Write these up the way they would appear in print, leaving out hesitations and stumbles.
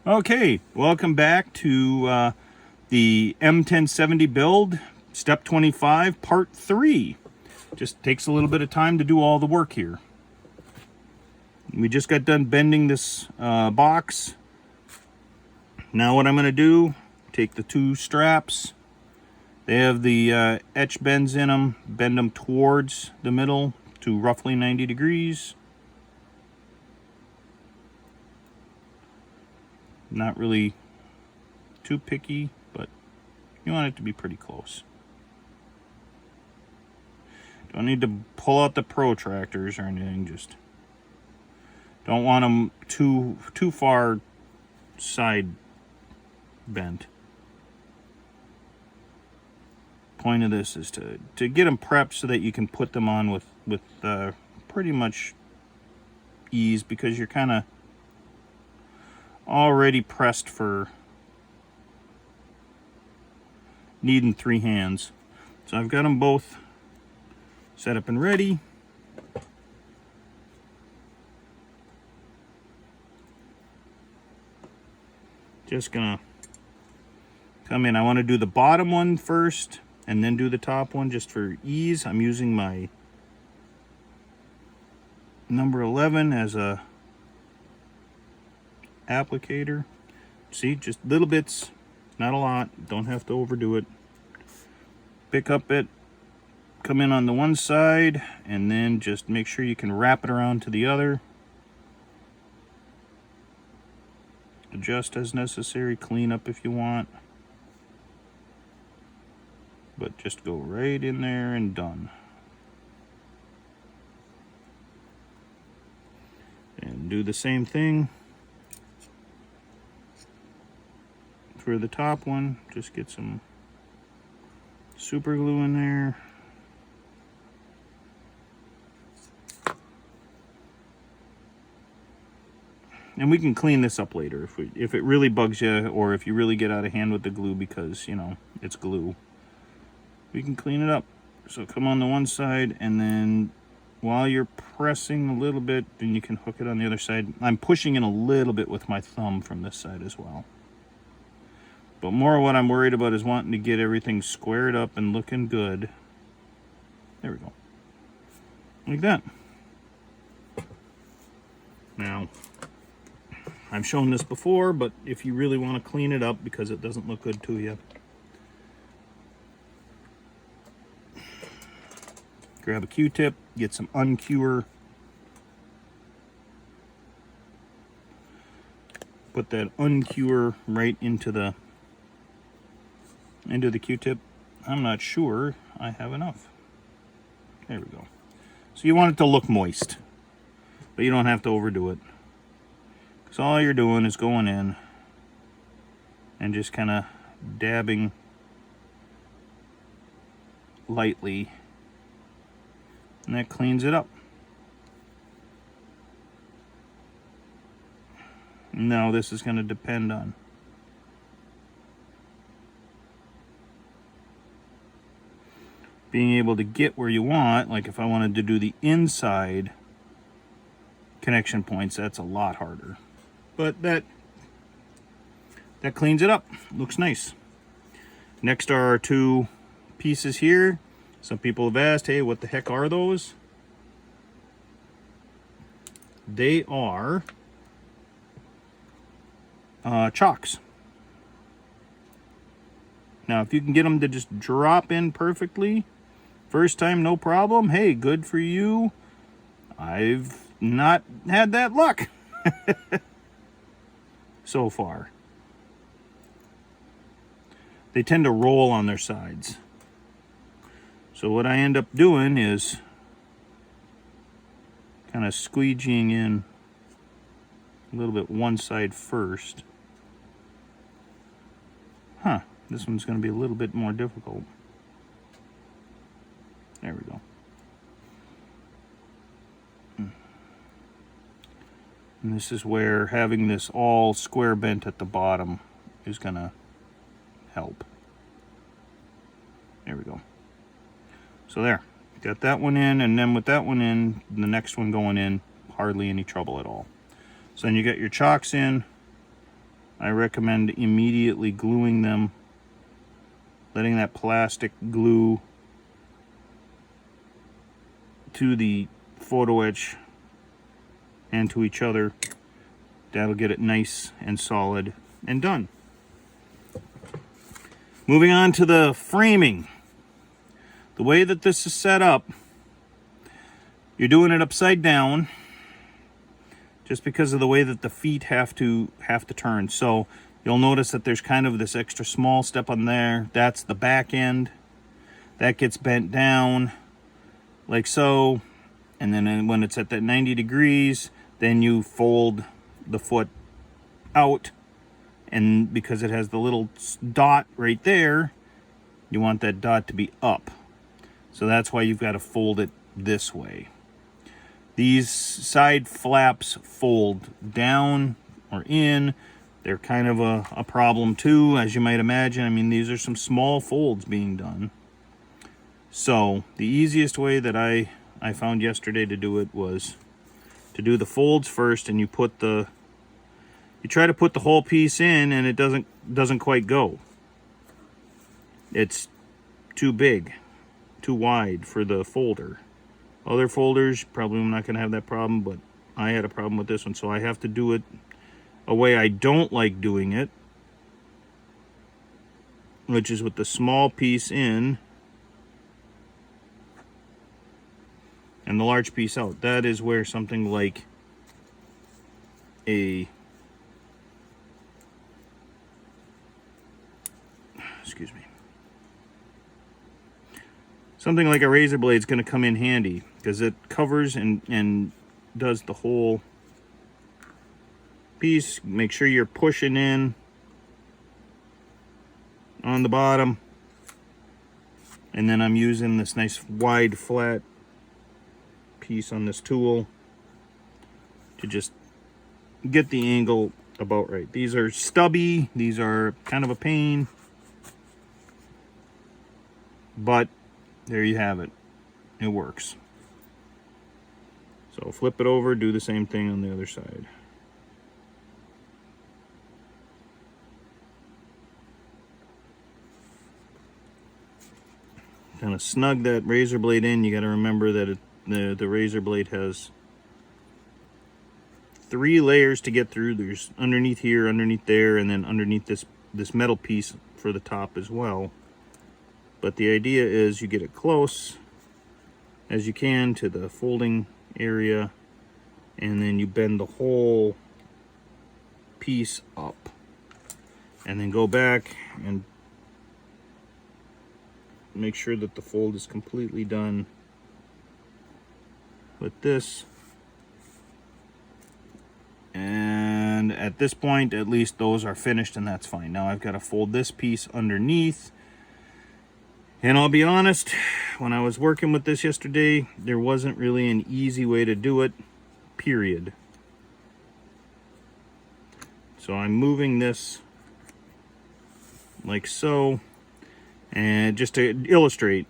Okay, welcome back to the M1070 build, step 25, part 3. Just takes a little bit of time to do all the work here. We just got done bending this box. Now what I'm going to do, take the two straps. They have the etch bends in them, bend them towards the middle to roughly 90 degrees. Not really too picky, but you want it to be pretty close. Don't need to pull out the protractors or anything, just don't want them too far side bent. Point of this is to get them prepped so that you can put them on with pretty much ease, because you're kind of already pressed for needing 3 hands. So I've got them both set up and ready. Just gonna come in. I want to do the bottom one first and then do the top one just for ease. I'm using my number 11 as a applicator. See, just little bits, not a lot, don't have to overdo it. Pick up it, come in on the one side, and then just make sure you can wrap it around to the other. Adjust as necessary, clean up if you want, but just go right in there and done. And do the same thing for the top one. Just get some super glue in there. And we can clean this up later if it really bugs you, or if you really get out of hand with the glue because, you know, it's glue. We can clean it up. So come on the one side, and then while you're pressing a little bit, then you can hook it on the other side. I'm pushing in a little bit with my thumb from this side as well. But more what I'm worried about is wanting to get everything squared up and looking good. There we go. Like that. Now, I've shown this before, but if you really want to clean it up because it doesn't look good to you, grab a Q-tip, get some uncure, put that uncure right into the Q-tip. I'm not sure I have enough. There we go. So you want it to look moist, but you don't have to overdo it. So all you're doing is going in and just kind of dabbing lightly, and that cleans it up. Now this is going to depend on being able to get where you want. Like if I wanted to do the inside connection points, that's a lot harder. But that cleans it up. Looks nice. Next are our 2 pieces here. Some people have asked, hey, what the heck are those? They are chocks. Now, if you can get them to just drop in perfectly, first time, no problem. Hey, good for you. I've not had that luck so far. They tend to roll on their sides. So what I end up doing is kind of squeegeeing in a little bit one side first. This one's going to be a little bit more difficult. There we go. And this is where having this all square bent at the bottom is going to help. There we go. So there, got that one in, and then with that one in, the next one going in, hardly any trouble at all. So then you get your chocks in. I recommend immediately gluing them, letting that plastic glue to the photo etch and to each other. That'll get it nice and solid and done. Moving on to the framing. The way that this is set up, you're doing it upside down just because of the way that the feet have to turn. So you'll notice that there's kind of this extra small step on there. That's the back end. That gets bent down like so. And then when it's at that 90 degrees, then you fold the foot out. And because it has the little dot right there, you want that dot to be up. So that's why you've got to fold it this way. These side flaps fold down or in. They're kind of a problem too, as you might imagine. I mean, these are some small folds being done. So the easiest way that I found yesterday to do it was to do the folds first, and you try to put the whole piece in, and it doesn't quite go. It's too big, too wide for the folder. Other folders, probably I'm not going to have that problem, but I had a problem with this one, so I have to do it a way I don't like doing it, which is with the small piece in and the large piece out. That is where something like something like a razor blade is going to come in handy, because it covers and does the whole piece. Make sure you're pushing in on the bottom, and then I'm using this nice wide flat piece on this tool to just get the angle about right. These are stubby, these are kind of a pain, but there you have it. It works. So flip it over, do the same thing on the other side. Kind of snug that razor blade in. You got to remember that the razor blade has 3 layers to get through. There's underneath here, underneath there, and then underneath this metal piece for the top as well. But the idea is you get it close as you can to the folding area, and then you bend the whole piece up, and then go back and make sure that the fold is completely done with this. And at this point, at least those are finished, and that's fine. Now I've got to fold this piece underneath. And I'll be honest, when I was working with this yesterday, there wasn't really an easy way to do it, period. So I'm moving this like so, and just to illustrate,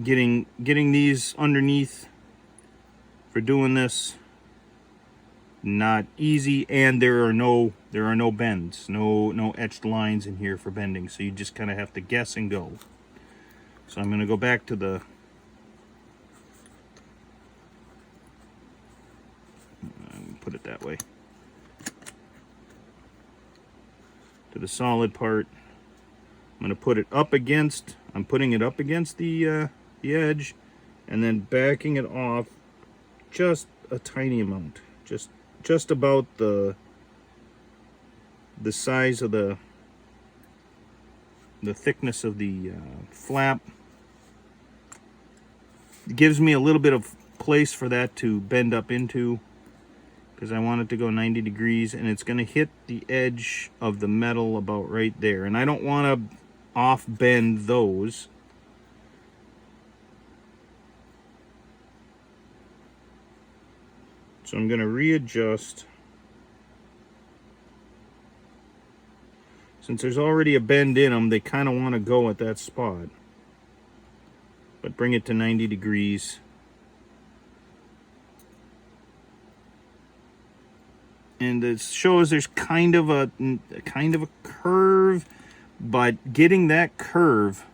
getting these underneath for doing this, not easy, and there are no bends, no etched lines in here for bending, so you just kind of have to guess and go. So I'm going to go back to the put it that way, to the solid part. I'm going to put it up against, I'm putting it up against the edge, and then backing it off just a tiny amount, just about the size of the thickness of the flap. It gives me a little bit of place for that to bend up into, because I want it to go 90 degrees, and it's going to hit the edge of the metal about right there, and I don't want to off bend those. So I'm going to readjust. Since there's already a bend in them, they kind of want to go at that spot. But bring it to 90 degrees. and it shows there's kind of a curve, but getting that curve,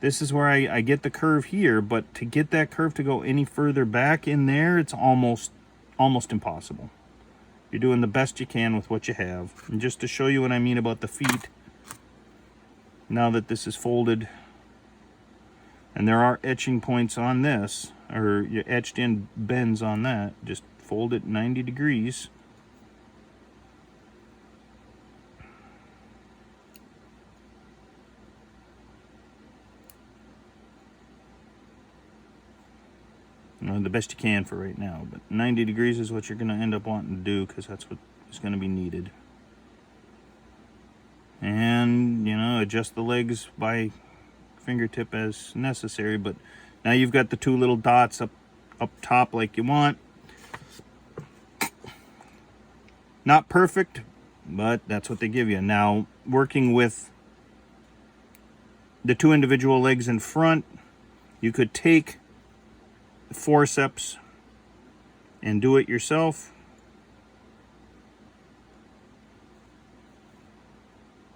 this is where I get the curve here, but to get that curve to go any further back in there, it's almost impossible. You're doing the best you can with what you have. And just to show you what I mean about the feet, now that this is folded, and there are etching points on this, or you etched in bends on that, just fold it 90 degrees. The best you can for right now, but 90 degrees is what you're going to end up wanting to do, because that's what is going to be needed. And adjust the legs by fingertip as necessary. But now you've got the two little dots up top like you want. Not perfect, but that's what they give you. Now, working with the two individual legs in front, you could take forceps and do it yourself,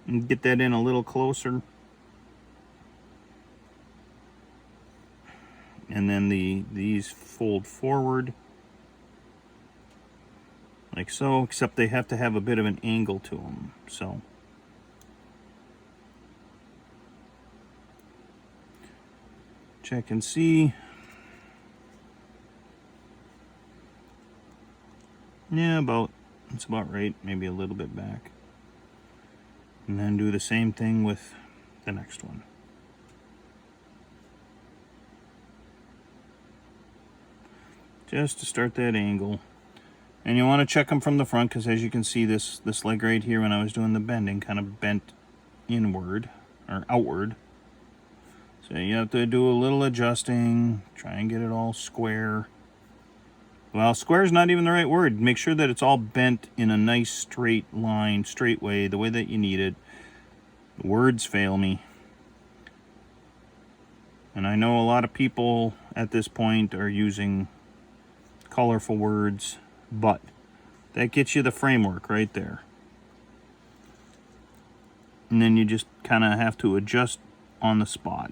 and get that in a little closer, and then these fold forward like so, except they have to have a bit of an angle to them. So check and see. Yeah, it's about right, maybe a little bit back. And then do the same thing with the next one. Just to start that angle. And you want to check them from the front, because as you can see, this leg right here, when I was doing the bending, kind of bent inward or outward. So you have to do a little adjusting, try and get it all square. Well, square is not even the right word. Make sure that it's all bent in a nice straight line, straight way, the way that you need it. The words fail me. And I know a lot of people at this point are using colorful words, but that gets you the framework right there. And then you just kind of have to adjust on the spot.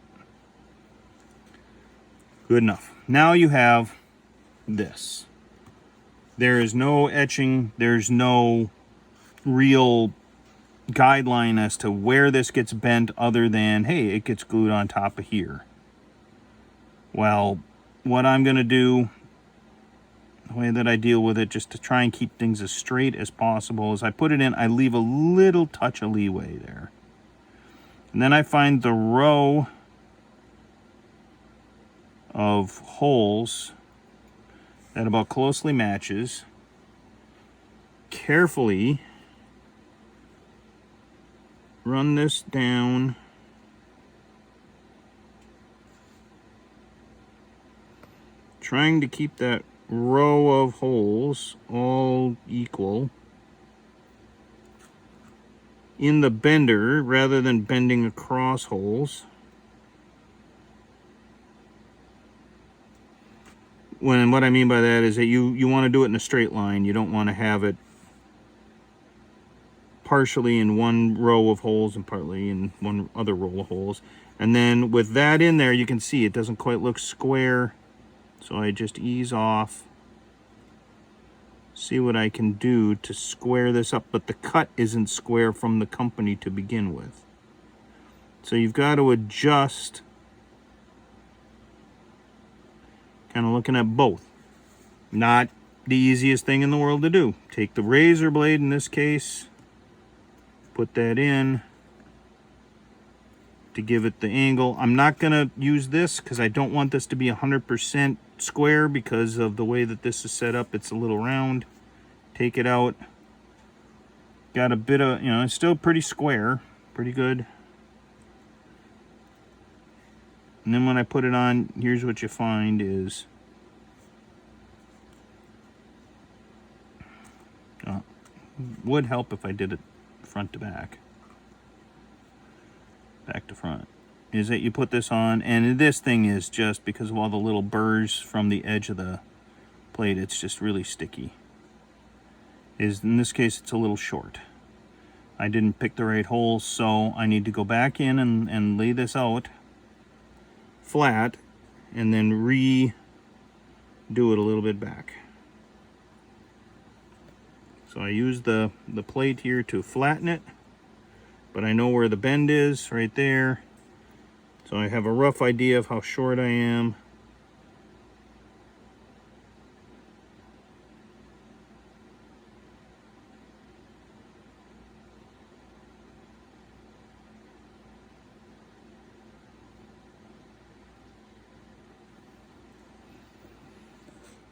Good enough. Now you have this. There is no etching, there's no real guideline as to where this gets bent other than, hey, it gets glued on top of here. Well, what I'm going to do, the way that I deal with it, just to try and keep things as straight as possible, is I put it in, I leave a little touch of leeway there. And then I find the row of holes that about closely matches. Carefully run this down trying to keep that row of holes all equal in the bender rather than bending across holes. What I mean by that is that you want to do it in a straight line. You don't want to have it partially in one row of holes and partly in one other row of holes. And then with that in there, you can see it doesn't quite look square. So I just ease off. See what I can do to square this up. But the cut isn't square from the company to begin with. So you've got to adjust. Kind of looking at both. Not the easiest thing in the world to do. Take the razor blade in this case, put that in to give it the angle. I'm not going to use this because I don't want this to be 100% square because of the way that this is set up. It's a little round. Take it out. Got a bit of, it's still pretty square, pretty good. And then when I put it on, here's what you find is would help if I did it front to back. Back to front. Is that you put this on, and this thing is just, because of all the little burrs from the edge of the plate, it's just really sticky. is, in this case, it's a little short. I didn't pick the right hole, so I need to go back in and lay this out flat and then redo it a little bit back. So I use the plate here to flatten it, but I know where the bend is right there. So I have a rough idea of how short I am.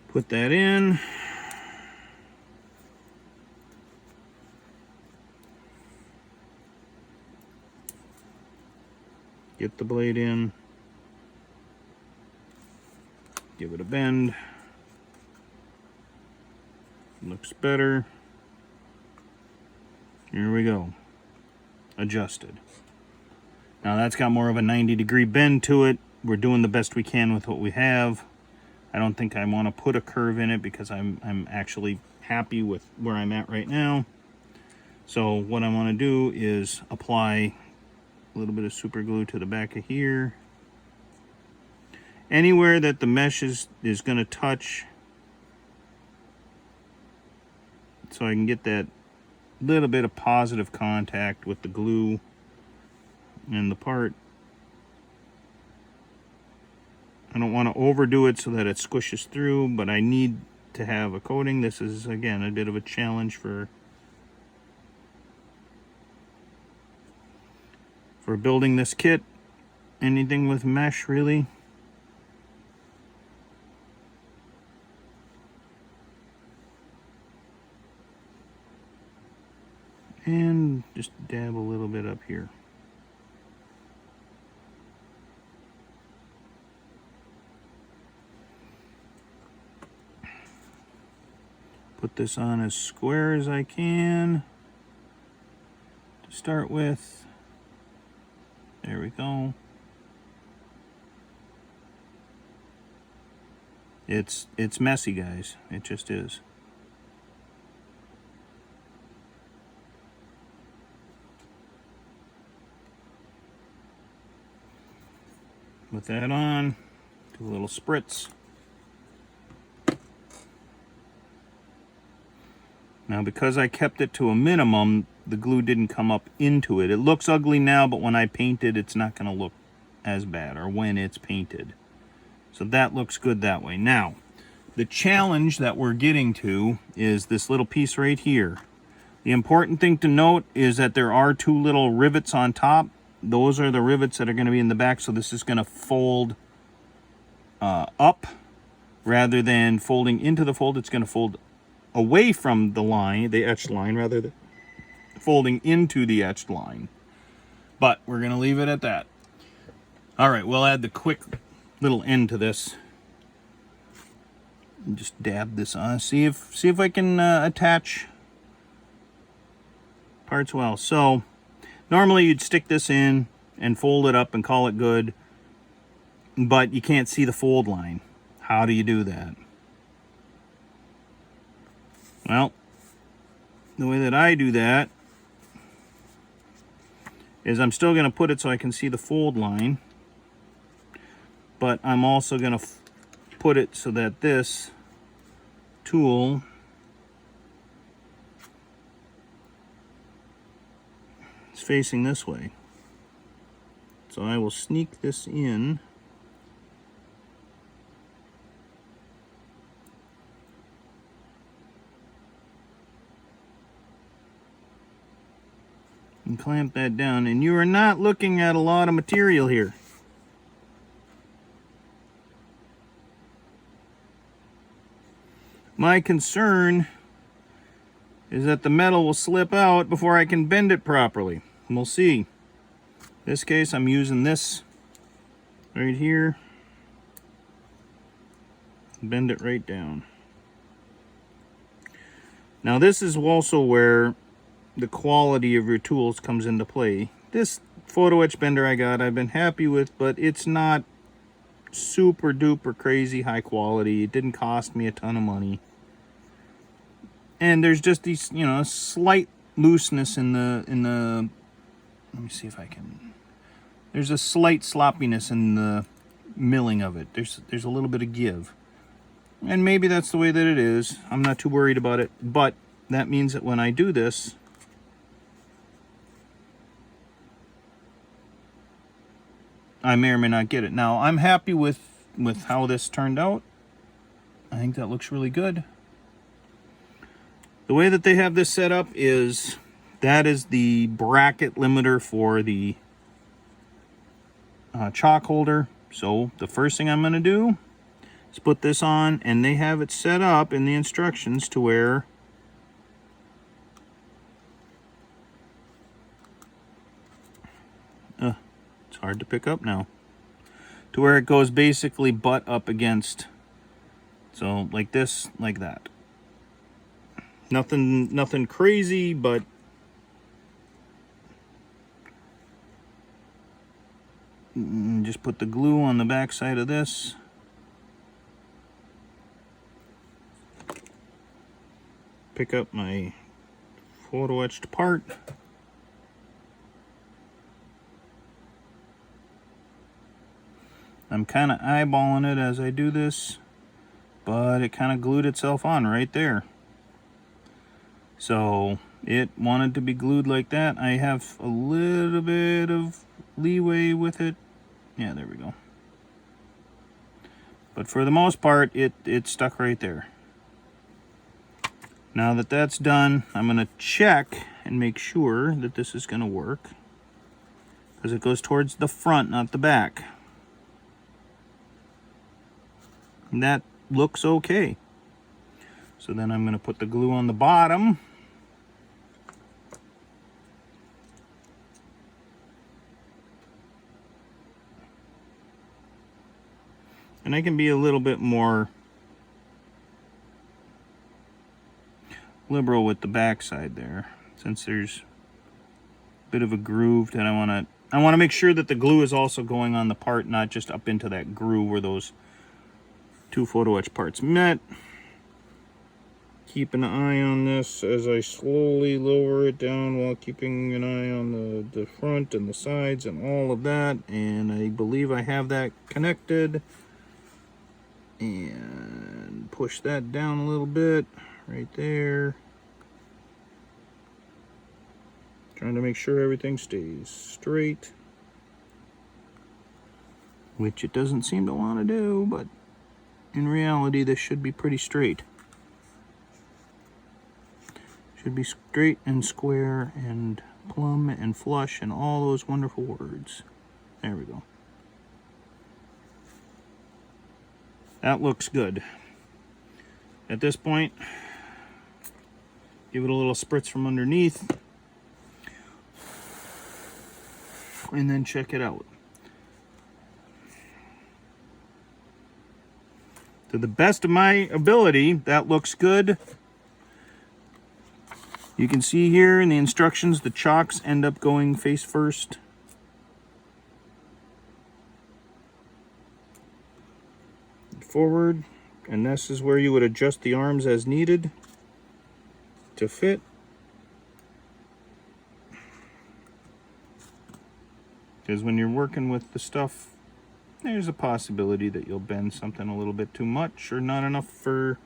Put that in. Get the blade in. Give it a bend. Looks better. Here we go. Adjusted. Now that's got more of a 90-degree bend to it. We're doing the best we can with what we have. I don't think I want to put a curve in it because I'm actually happy with where I'm at right now. So what I want to do is apply a little bit of super glue to the back of here. Anywhere that the mesh is going to touch, so I can get that little bit of positive contact with the glue and the part. I don't want to overdo it so that it squishes through, but I need to have a coating. This is, again, a bit of a challenge for building this kit. Anything with mesh, really. And just dab a little bit up here. Put this on as square as I can to start with. There we go. It's messy, guys. It just is. With that on, do a little spritz. Now, because I kept it to a minimum, the glue didn't come up into it. It looks ugly now, but when I paint it, it's not going to look as bad, or when it's painted. So that looks good that way. Now, the challenge that we're getting to is this little piece right here. The important thing to note is that there are two little rivets on top. Those are the rivets that are going to be in the back, so this is going to fold up rather than folding into the fold. It's going to fold away from the line, the etched line, rather than folding into the etched line. But we're going to leave it at that. All right, we'll add the quick little end to this. And just dab this on. See if I can attach parts well. So normally you'd stick this in and fold it up and call it good, but you can't see the fold line. How do you do that? Well, the way that I do that is I'm still going to put it so I can see the fold line, but I'm also going to put it so that this tool is facing this way. So I will sneak this in. And clamp that down, and you are not looking at a lot of material here. My concern is that the metal will slip out before I can bend it properly. And we'll see. In this case, I'm using this right here. Bend it right down. Now this is also where the quality of your tools comes into play. This photo etch bender I got, I've been happy with, but it's not super duper crazy high quality. It didn't cost me a ton of money. And there's just these, you know, slight looseness in the, let me see if I can, there's a slight sloppiness in the milling of it. There's a little bit of give. And maybe that's the way that it is. I'm not too worried about it, but that means that when I do this, I may or may not get it. Now, I'm happy with how this turned out. I think that looks really good. The way that they have this set up is, that is the bracket limiter for the chalk holder. So the first thing I'm going to do is put this on, and they have it set up in the instructions to where it's hard to pick up now, to where it goes basically butt up against, so like this, like that. Nothing crazy, but just put the glue on the back side of this. Pick up my photo etched part. I'm kind of eyeballing it as I do this, but it kind of glued itself on right there. So it wanted to be glued like that. I have a little bit of leeway with it. Yeah, there we go. But for the most part, it stuck right there. Now that that's done, I'm going to check and make sure that this is going to work, because it goes towards the front, not the back. And that looks okay. So then I'm going to put the glue on the bottom. And I can be a little bit more liberal with the back side there, since there's a bit of a groove that I want to make sure that the glue is also going on the part, not just up into that groove where those two photo etch parts met. Keep an eye on this as I slowly lower it down, while keeping an eye on the front and the sides and all of that. And I believe I have that connected. And push that down a little bit right there. Trying to make sure everything stays straight, which it doesn't seem to want to do, but in reality this should be pretty straight. Should be straight and square and plumb and flush and all those wonderful words. There we go. That looks good. At this point, give it a little spritz from underneath, and then check it out. To the best of my ability, that looks good. You can see here in the instructions, the chalks end up going face first. Forward, and this is where you would adjust the arms as needed to fit. Because when you're working with the stuff, there's a possibility that you'll bend something a little bit too much or not enough for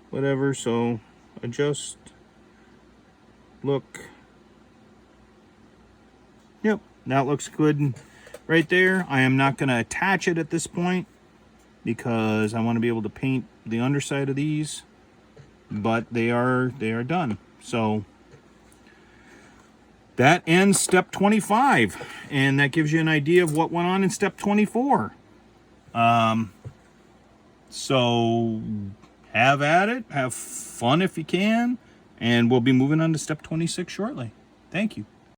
whatever, so adjust, look. Yep, that looks good right there. I am not going to attach it at this point, because I want to be able to paint the underside of these, but they are done. So that ends step 25, and that gives you an idea of what went on in step 24. So have at it, have fun if you can, and we'll be moving on to step 26 shortly. Thank you.